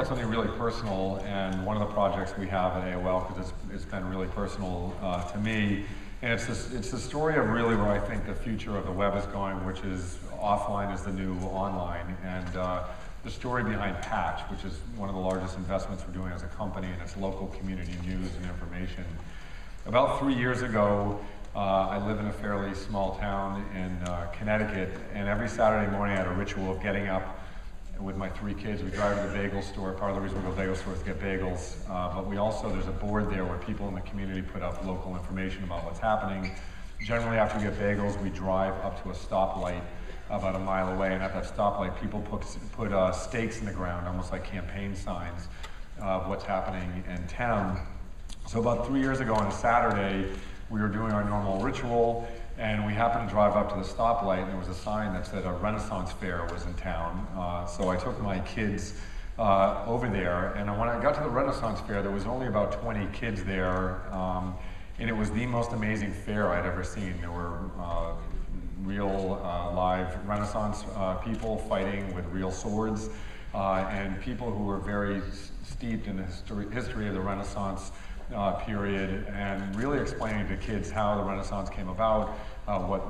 Something really personal, and one of the projects we have at AOL, because it's been really personal to me, and it's the story of really where I think the future of the web is going, which is offline is the new online, and the story behind Patch, which is one of the largest investments we're doing as a company, and it's local community news and information. About 3 years ago, I live in a fairly small town in Connecticut, and every Saturday morning I had a ritual of getting up with my 3 kids. We drive to the bagel store. Part of the reason we go to the bagel store is to get bagels, but we also, there's a board there where people in the community put up local information about what's happening. Generally, after we get bagels, we drive up to a stoplight about a mile away, and at that stoplight, people put stakes in the ground, almost like campaign signs of what's happening in town. So about 3 years ago on a Saturday, we were doing our normal ritual, and we happened to drive up to the stoplight, and there was a sign that said a Renaissance fair was in town. So I took my kids over there, and when I got to the Renaissance fair, there was only about 20 kids there, and it was the most amazing fair I'd ever seen. There were real live Renaissance people fighting with real swords, and people who were very steeped in the history of the Renaissance period, and really explaining to kids how the Renaissance came about, what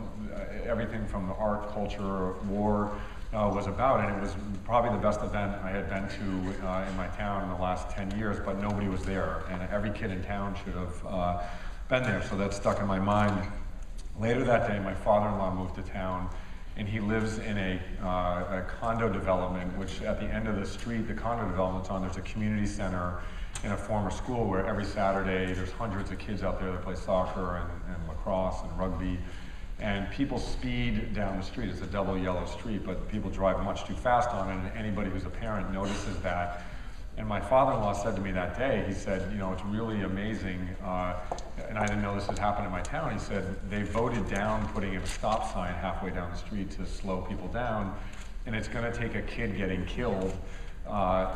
everything from the art, culture, war was about, and it was probably the best event I had been to in my town in the last 10 years, but nobody was there, and every kid in town should have been there, so that stuck in my mind. Later that day, my father-in-law moved to town, and he lives in a condo development, which at the end of the street, the condo development's on, there's a community center in a former school where every Saturday there's hundreds of kids out there that play soccer and lacrosse and rugby, and people speed down the street. It's a double yellow street, but people drive much too fast on it, and anybody who's a parent notices that. And my father-in-law said to me that day, he said, you know, it's really amazing, and I didn't know this had happened in my town. He said they voted down putting in a stop sign halfway down the street to slow people down, and it's going to take a kid getting killed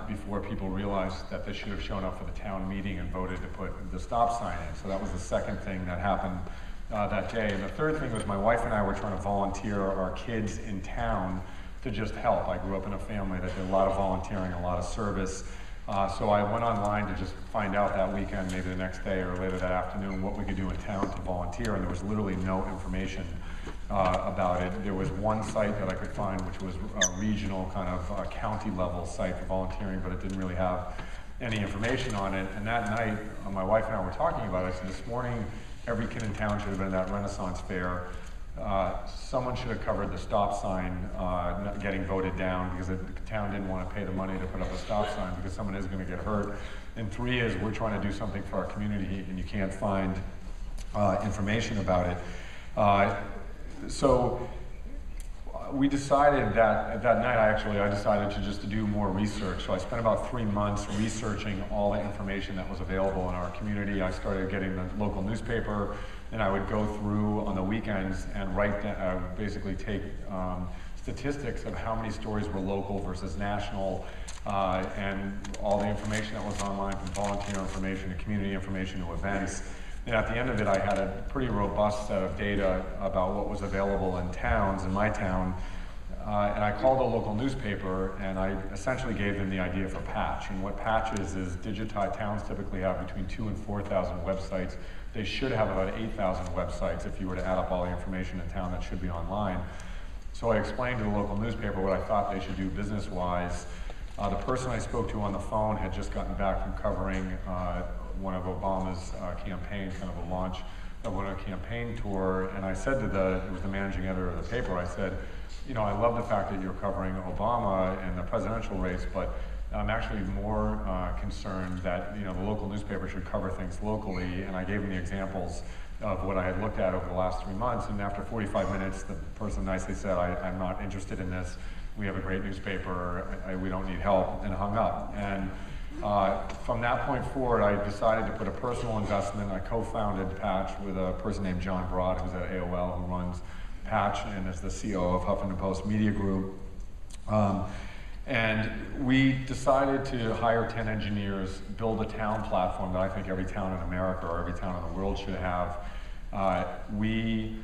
before people realize that they should have shown up for the town meeting and voted to put the stop sign in. So that was the second thing that happened that day. And the third thing was my wife and I were trying to volunteer our kids in town to just help. I grew up in a family that did a lot of volunteering, a lot of service. So I went online to just find out that weekend, maybe the next day or later that afternoon, what we could do in town to volunteer, and there was literally no information about it. There was one site that I could find, which was a regional kind of county level site for volunteering, but it didn't really have any information on it. And that night, my wife and I were talking about it. I said, this morning, every kid in town should have been at that Renaissance fair. Someone should have covered the stop sign getting voted down, because the town didn't want to pay the money to put up a stop sign because someone is going to get hurt. And 3 is we're trying to do something for our community and you can't find information about it. So we decided that night, I decided to just do more research. So I spent about 3 months researching all the information that was available in our community. I started getting the local newspaper, and I would go through on the weekends and write down, basically take statistics of how many stories were local versus national, and all the information that was online, from volunteer information to community information to events. And at the end of it, I had a pretty robust set of data about what was available in towns, in my town, and I called a local newspaper, and I essentially gave them the idea for Patch. And what Patch is digitized. Towns typically have between 2,000 and 4,000 websites. They should have about 8,000 websites if you were to add up all the information in town that should be online. So I explained to the local newspaper what I thought they should do business-wise. The person I spoke to on the phone had just gotten back from covering one of Obama's campaigns, kind of a launch of a campaign tour, and I said to it was the managing editor of the paper, I said, you know, I love the fact that you're covering Obama and the presidential race, but I'm actually more concerned that, you know, the local newspaper should cover things locally, and I gave him the examples of what I had looked at over the last 3 months, and after 45 minutes, the person nicely said, I'm not interested in this, we have a great newspaper, we don't need help, and hung up. And from that point forward, I decided to put a personal investment. I co-founded Patch with a person named John Broad, who's at AOL, who runs Patch and is the CEO of Huffington Post Media Group. And we decided to hire 10 engineers, build a town platform that I think every town in America or every town in the world should have. We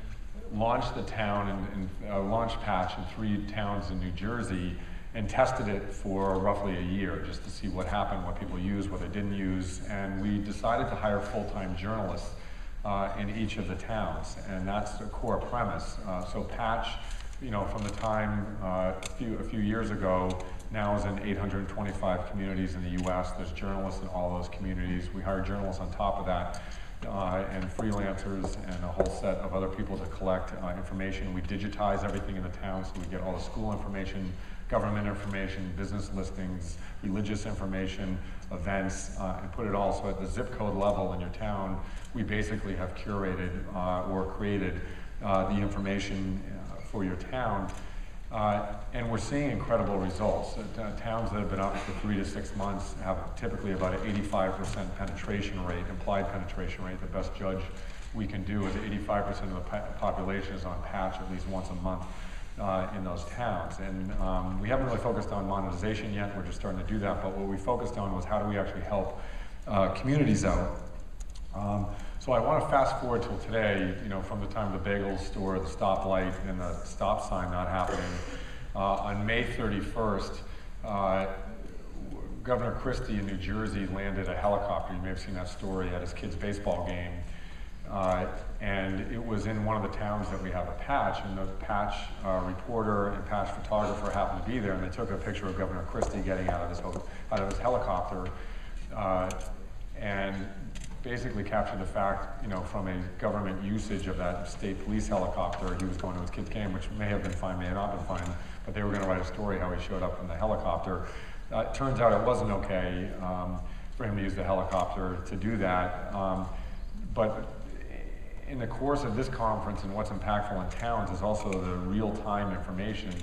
launched the town and launched Patch in 3 towns in New Jersey, and tested it for roughly a year just to see what happened, what people used, what they didn't use, and we decided to hire full-time journalists in each of the towns, and that's a core premise. So Patch, from the time a few years ago, now is in 825 communities in the U.S. There's journalists in all those communities. We hire journalists on top of that, and freelancers and a whole set of other people to collect information. We digitize everything in the town, so we get all the school information, government information, business listings, religious information, events, and put it all so at the zip code level in your town, we basically have curated or created the information for your town. And we're seeing incredible results. Towns that have been up for 3 to 6 months have typically about an 85% penetration rate, implied penetration rate. The best judge we can do is 85% of the population is on Patch at least once a month in those towns. And we haven't really focused on monetization yet. We're just starting to do that. But what we focused on was how do we actually help communities out. So I want to fast forward till today, from the time the bagel store, the stoplight, and the stop sign not happening. On May 31st, Governor Christie in New Jersey landed a helicopter. You may have seen that story at his kid's baseball game. And it was in one of the towns that we have a Patch, and the Patch reporter and Patch photographer happened to be there, and they took a picture of Governor Christie getting out of his helicopter, and basically captured the fact, from a government usage of that state police helicopter. He was going to his kid's game, which may have been fine, may have not been fine, but they were going to write a story how he showed up in the helicopter. It turns out it wasn't okay for him to use the helicopter to do that, but in the course of this conference and what's impactful in towns is also the real-time information.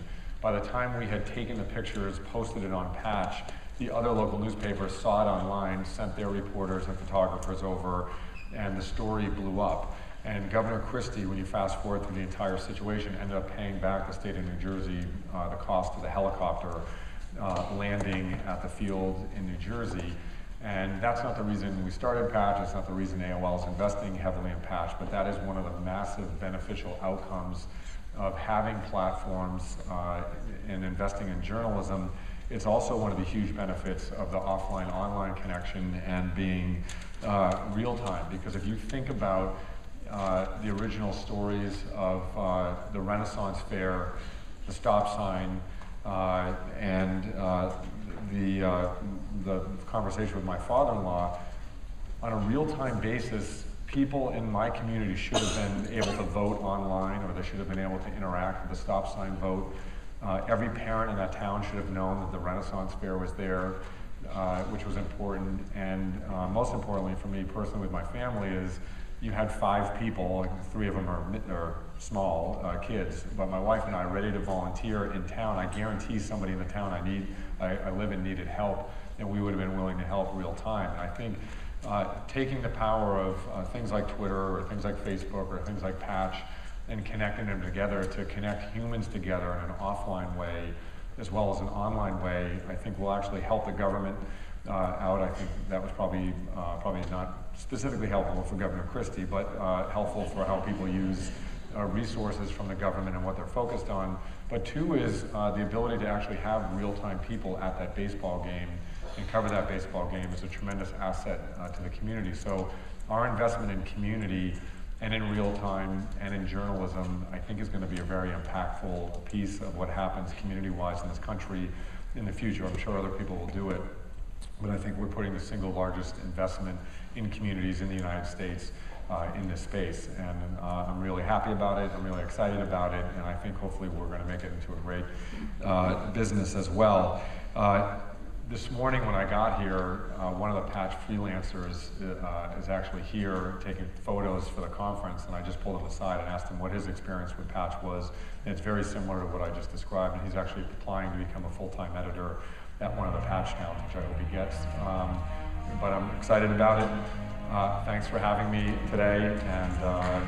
By the time we had taken the pictures, posted it on Patch, the other local newspapers saw it online, sent their reporters and photographers over, and the story blew up. And Governor Christie, when you fast forward through the entire situation, ended up paying back the state of New Jersey the cost of the helicopter landing at the field in New Jersey. And that's not the reason we started Patch, it's not the reason AOL is investing heavily in Patch, but that is one of the massive beneficial outcomes of having platforms and investing in journalism. It's also one of the huge benefits of the offline-online connection and being real-time, because if you think about the original stories of the Renaissance Fair, the stop sign, and the conversation with my father-in-law, on a real-time basis, people in my community should have been able to vote online, or they should have been able to interact with the stop sign vote. Every parent in that town should have known that the Renaissance Fair was there, which was important. And most importantly for me personally with my family is you had 5 people, 3 of them are small kids, but my wife and I are ready to volunteer in town. I guarantee somebody in the town I live in needed help, and we would have been willing to help real time. And I think taking the power of things like Twitter or things like Facebook or things like Patch and connecting them together to connect humans together in an offline way as well as an online way, I think will actually help the government out. I think that was probably not specifically helpful for Governor Christie, but helpful for how people use resources from the government and what they're focused on. But 2 is the ability to actually have real-time people at that baseball game and cover that baseball game is a tremendous asset to the community. So our investment in community and in real time and in journalism, I think is going to be a very impactful piece of what happens community-wise in this country in the future. I'm sure other people will do it, but I think we're putting the single largest investment in communities in the United States in this space. And I'm really happy about it, I'm really excited about it, and I think hopefully we're going to make it into a great business as well. This morning when I got here, one of the Patch freelancers is actually here taking photos for the conference, and I just pulled him aside and asked him what his experience with Patch was. And it's very similar to what I just described, and he's actually applying to become a full-time editor at one of the Patch towns, which I hope he gets. But I'm excited about it. Thanks for having me today, and